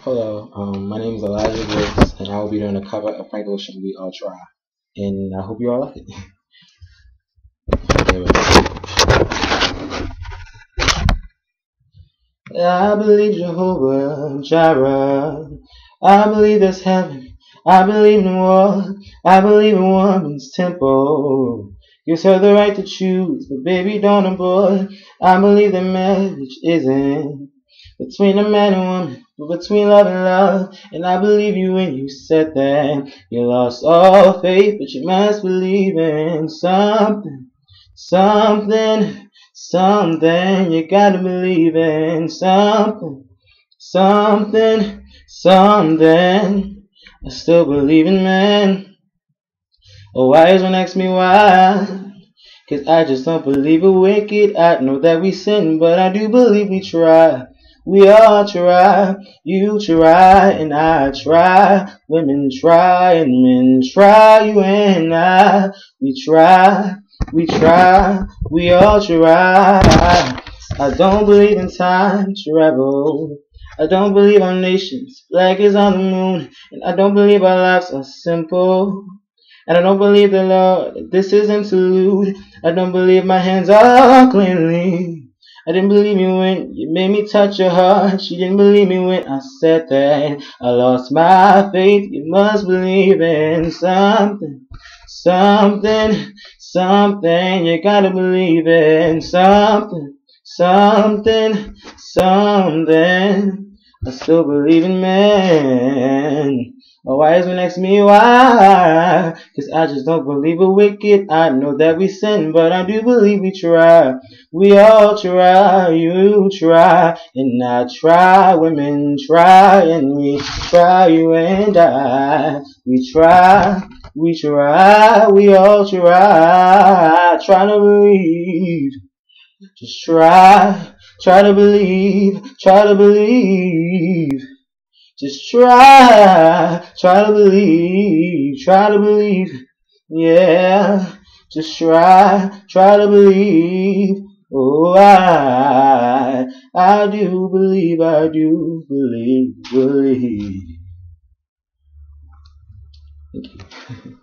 Hello, my name is Elijah Woods, and I will be doing a cover of Frank Ocean, We All Try. And I hope you all like it. Okay, I believe Jehovah Jireh. I believe there's heaven. I believe in war. I believe in woman's temple. Gives her the right to choose, but baby, don't abort. I believe that marriage isn't between a man and woman, but between love and love. And I believe you when you said that you lost all faith, but you must believe in something, something, something. You gotta believe in something, something, something. I still believe in men. A wise one asks me why. 'Cause I just don't believe we're wicked. I know that we sin, but I do believe we try. We all try. You try and I try. Women try and men try. You and I. We try. We try. We all try. I don't believe in time travel. I don't believe our nation's flag is on the moon. And I don't believe our lives are simple. And I don't believe the Lord, this is interlude. I don't believe my hands are cleanly. I didn't believe you when you made me touch your heart. She didn't believe me when I said that I lost my faith. You must believe in something, something, something. You gotta believe in something, something, something. I still believe in men. A wise man asks me why, 'cause I just don't believe we're wicked. I know that we sin, but I do believe we try. We all try, you try, and I try. Women try, and we try, you and I. We try, we all try. Try to believe, just try to believe, try to believe. Just try to believe, yeah. Just try to believe. Oh, I do believe, believe. Thank you.